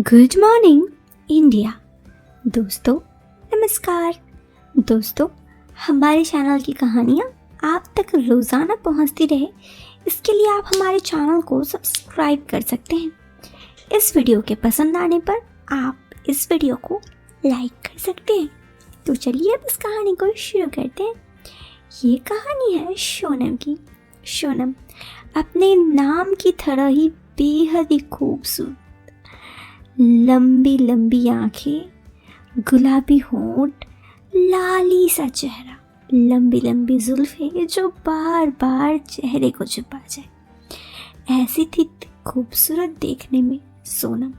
Good morning India. दोस्तों नमस्कार। दोस्तों, हमारे चैनल की कहानियाँ आप तक रोज़ाना पहुँचती रहे, इसके लिए आप हमारे चैनल को सब्सक्राइब कर सकते हैं। इस वीडियो के पसंद आने पर आप इस वीडियो को लाइक कर सकते हैं। तो चलिए अब इस कहानी को शुरू करते हैं। ये कहानी है सोनम की। सोनम अपने नाम की तरह ही बेहद ही खूबसूरत, लंबी लंबी आंखें, गुलाबी होंठ, लाली सा चेहरा, लंबी लंबी जुल्फें जो बार बार चेहरे को छुपा जाए, ऐसी थी खूबसूरत देखने में सोनम।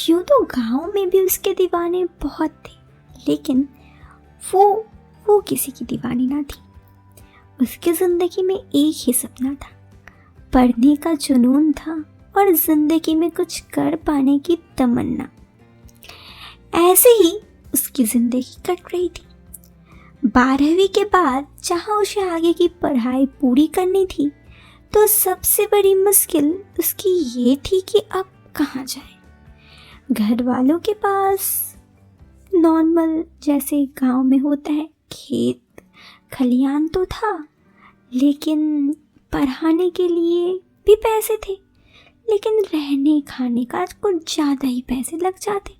यूं तो गांव में भी उसके दीवाने बहुत थे, लेकिन वो किसी की दीवानी ना थी। उसकी जिंदगी में एक ही सपना था, पढ़ने का जुनून था और जिंदगी में कुछ कर पाने की तमन्ना। ऐसे ही उसकी जिंदगी कट रही थी। 12वीं के बाद जहां उसे आगे की पढ़ाई पूरी करनी थी, तो सबसे बड़ी मुश्किल उसकी ये थी कि अब कहाँ जाए। घर वालों के पास नॉर्मल जैसे गांव में होता है खेत खलियान तो था, लेकिन पढ़ाने के लिए भी पैसे थे, लेकिन रहने खाने का कुछ ज़्यादा ही पैसे लग जाते।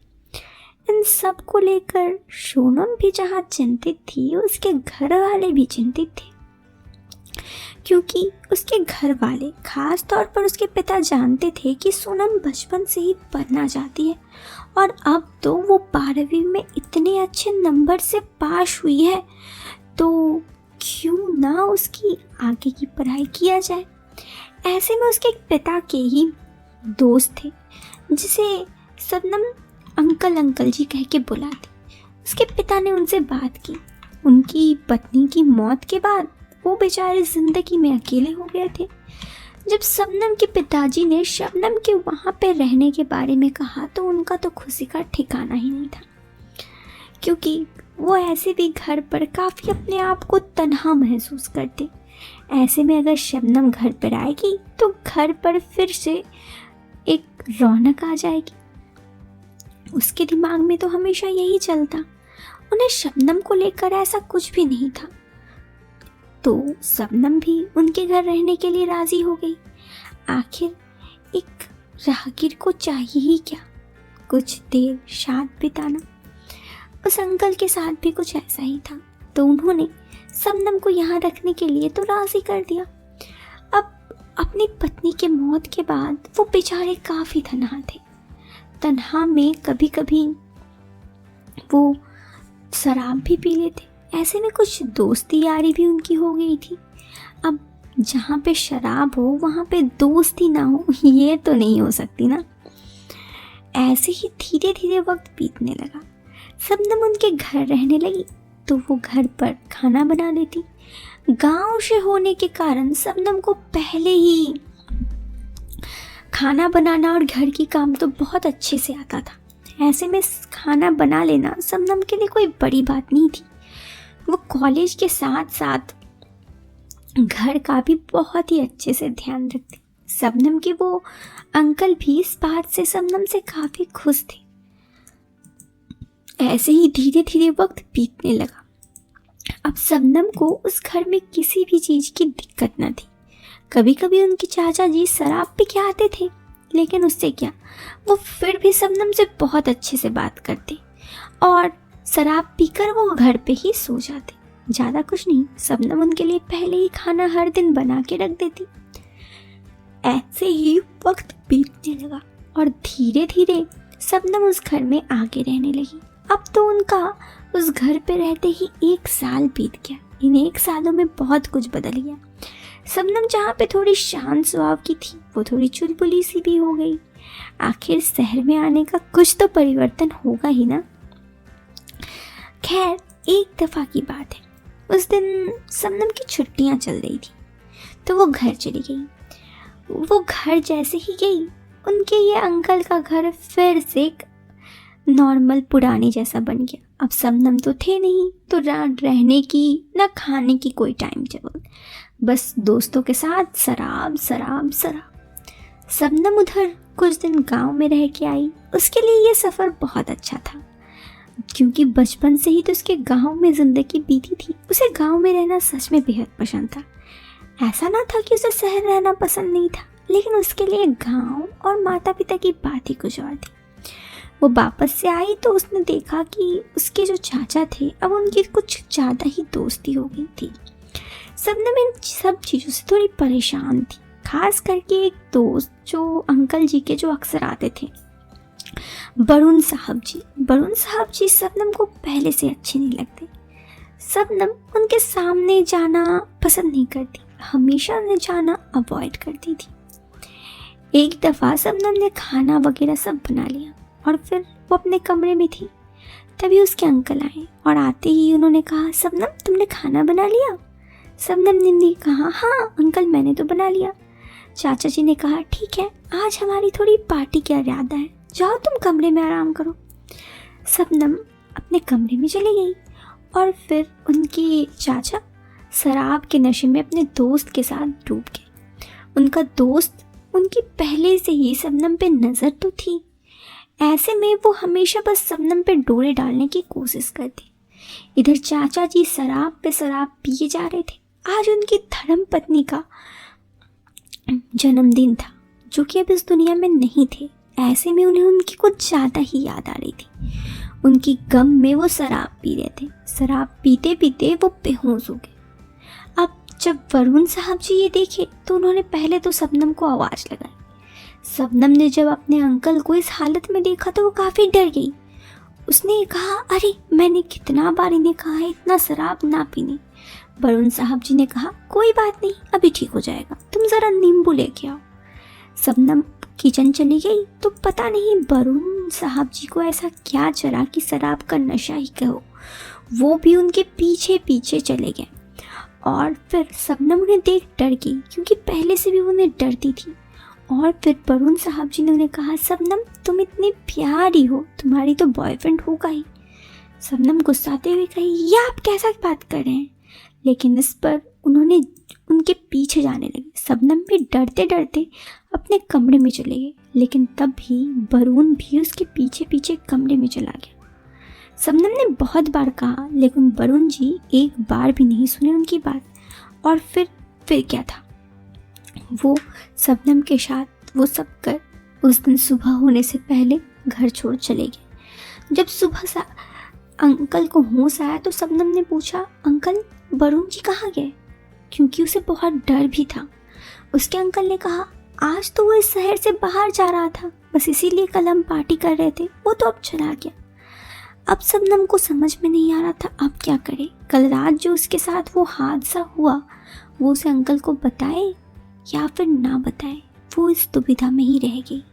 इन सब को लेकर सोनम भी जहाँ चिंतित थी, उसके घर वाले भी चिंतित थे, क्योंकि उसके घर वाले खास तौर पर उसके पिता जानते थे कि सोनम बचपन से ही पढ़ना चाहती है और अब तो वो 12वीं में इतने अच्छे नंबर से पास हुई है, तो क्यों ना उसकी आगे की पढ़ाई किया जाए। ऐसे में उसके पिता के ही दोस्त थे, जिसे शबनम अंकल अंकल जी कह के बुलाती। उसके पिता ने उनसे बात की। उनकी पत्नी की मौत के बाद वो बेचारे जिंदगी में अकेले हो गए थे। जब शबनम के पिताजी ने शबनम के वहाँ पे रहने के बारे में कहा, तो उनका तो खुशी का ठिकाना ही नहीं था, क्योंकि वो ऐसे भी घर पर काफ़ी अपने आप को तन्हा महसूस करते। ऐसे में अगर शबनम घर पर आएगी तो घर पर फिर से एक रौनक आ जाएगी। उसके दिमाग में तो हमेशा यही चलता। उन्हें शबनम को लेकर ऐसा कुछ भी नहीं था, तो शबनम भी उनके घर रहने के लिए राजी हो गई। आखिर एक राहगीर को चाहिए ही क्या, कुछ देर साथ बिताना। उस अंकल के साथ भी कुछ ऐसा ही था, तो उन्होंने शबनम को यहाँ रखने के लिए तो राजी कर दिया। अब अपनी पत्नी के मौत के बाद वो बेचारे काफ़ी तन्हा थे। तन्हा में कभी कभी वो शराब भी पी लेते। ऐसे में कुछ दोस्ती यारी भी उनकी हो गई थी। अब जहाँ पे शराब हो वहाँ पे दोस्ती ना हो, ये तो नहीं हो सकती ना। ऐसे ही धीरे धीरे वक्त बीतने लगा। शबनम उनके घर रहने लगी, तो वो घर पर खाना बना लेती। गांव से होने के कारण शबनम को पहले ही खाना बनाना और घर की काम तो बहुत अच्छे से आता था। ऐसे में खाना बना लेना शबनम के लिए कोई बड़ी बात नहीं थी। वो कॉलेज के साथ साथ घर का भी बहुत ही अच्छे से ध्यान रखती। शबनम के वो अंकल भी इस बात से शबनम से काफ़ी खुश थे। ऐसे ही धीरे धीरे वक्त बीतने लगा। अब शबनम को उस घर में किसी भी चीज़ की दिक्कत न थी। कभी कभी उनके चाचा जी शराब पी के आते थे, लेकिन उससे क्या, वो फिर भी शबनम से बहुत अच्छे से बात करते और शराब पीकर वो घर पे ही सो जाते। ज़्यादा कुछ नहीं, शबनम उनके लिए पहले ही खाना हर दिन बना के रख देती। ऐसे ही वक्त बीतने लगा और धीरे धीरे शबनम उस घर में आगे रहने लगी। अब तो उनका उस घर पे रहते ही 1 साल बीत गया। इन 1 सालों में बहुत कुछ बदल गया। शबनम जहाँ पे थोड़ी शांत स्वभाव की थी, वो थोड़ी चुलबुली सी भी हो गई। आखिर शहर में आने का कुछ तो परिवर्तन होगा ही ना। खैर, एक दफ़ा की बात है, उस दिन शबनम की छुट्टियाँ चल रही थी, तो वो घर चली गई। वो घर जैसे ही गई, उनके ये अंकल का घर फिर से नॉर्मल पुराने जैसा बन गया। अब शबनम तो थे नहीं, तो रहने की ना खाने की कोई टाइम टेबल, बस दोस्तों के साथ शराब शराब शराब। शबनम उधर कुछ दिन गांव में रह के आई। उसके लिए ये सफ़र बहुत अच्छा था, क्योंकि बचपन से ही तो उसके गांव में ज़िंदगी बीती थी। उसे गांव में रहना सच में बेहद पसंद था। ऐसा ना था कि उसे शहर रहना पसंद नहीं था, लेकिन उसके लिए गांव और माता पिता की बात ही कुछ और थी। वो वापस से आई तो उसने देखा कि उसके जो चाचा थे, अब उनकी कुछ ज़्यादा ही दोस्ती हो गई थी। शबनम इन सब चीज़ों से थोड़ी परेशान थी, खास करके एक दोस्त जो अंकल जी के जो अक्सर आते थे, वरुण साहब जी शबनम को पहले से अच्छे नहीं लगते। शबनम उनके सामने जाना पसंद नहीं करती, हमेशा उन्हें जाना अवॉइड करती थी। एक दफ़ा शबनम ने खाना वगैरह सब बना लिया और फिर वो अपने कमरे में थी। तभी उसके अंकल आए और आते ही उन्होंने कहा, शबनम तुमने खाना बना लिया? शबनम ने कहा, हाँ अंकल मैंने तो बना लिया। चाचा जी ने कहा, ठीक है आज हमारी थोड़ी पार्टी की इरादा है, जाओ तुम कमरे में आराम करो। शबनम अपने कमरे में चली गई और फिर उनके चाचा शराब के नशे में अपने दोस्त के साथ डूब गए। उनका दोस्त उनकी पहले से ही शबनम पे नज़र तो थी, ऐसे में वो हमेशा बस शबनम पे डोरे डालने की कोशिश करती। इधर चाचा जी शराब पे शराब पिए जा रहे थे। आज उनकी धर्म पत्नी का जन्मदिन था, जो कि अब इस दुनिया में नहीं थे। ऐसे में उन्हें उनकी कुछ ज़्यादा ही याद आ रही थी। उनकी गम में वो शराब पी रहे थे। शराब पीते पीते वो बेहोश हो गए। अब जब वरुण साहब जी ये देखे तो उन्होंने पहले तो शबनम को आवाज़ लगाई। शबनम ने जब अपने अंकल को इस हालत में देखा तो वो काफ़ी डर गई। उसने कहा, अरे मैंने कितना बार इन्हें कहा है इतना शराब ना पीने। वरुण साहब जी ने कहा, कोई बात नहीं अभी ठीक हो जाएगा, तुम ज़रा नींबू लेके आओ। शबनम किचन चली गई तो पता नहीं वरुण साहब जी को ऐसा क्या चढ़ा कि शराब का नशा ही कहो, वो भी उनके पीछे पीछे चले गए। और फिर शबनम उन्हें देख डर गई, क्योंकि पहले से भी उन्हें डरती थी। और फिर वरुण साहब जी ने उन्हें कहा, शबनम तुम इतनी प्यारी हो, तुम्हारी तो बॉयफ्रेंड होगा ही। शबनम गुस्साते हुए कही, ये आप कैसा बात कर रहे हैं? लेकिन इस पर उन्होंने उनके पीछे जाने लगे। शबनम भी डरते डरते अपने कमरे में चले गए, लेकिन तब भी वरुण भी उसके पीछे पीछे कमरे में चला गया। शबनम ने बहुत बार कहा, लेकिन वरुण जी एक बार भी नहीं सुने उनकी बात। और फिर क्या था, वो शबनम के साथ वो सब कर उस दिन सुबह होने से पहले घर छोड़ चले गए। जब सुबह अंकल को होश आया तो शबनम ने पूछा, अंकल वरुण जी कहाँ गए? क्योंकि उसे बहुत डर भी था। उसके अंकल ने कहा, आज तो वो इस शहर से बाहर जा रहा था, बस इसीलिए कल हम पार्टी कर रहे थे, वो तो अब चला गया। अब शबनम को समझ में नहीं आ रहा था अब क्या करे। कल रात जो उसके साथ वो हादसा हुआ वो उसे अंकल को बताए या फिर ना बताए, वो इस दुविधा में ही रह गई।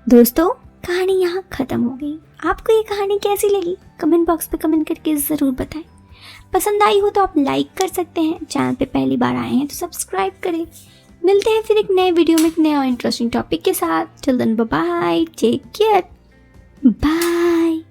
दोस्तों कहानी यहाँ ख़त्म हो गई। आपको ये कहानी कैसी लगी कमेंट बॉक्स पे कमेंट करके ज़रूर बताएं। पसंद आई हो तो आप लाइक कर सकते हैं, चैनल पे पहली बार आए हैं तो सब्सक्राइब करें। मिलते हैं फिर एक नए वीडियो में एक नया और इंटरेस्टिंग टॉपिक के साथ। Till then bye bye, take care, bye.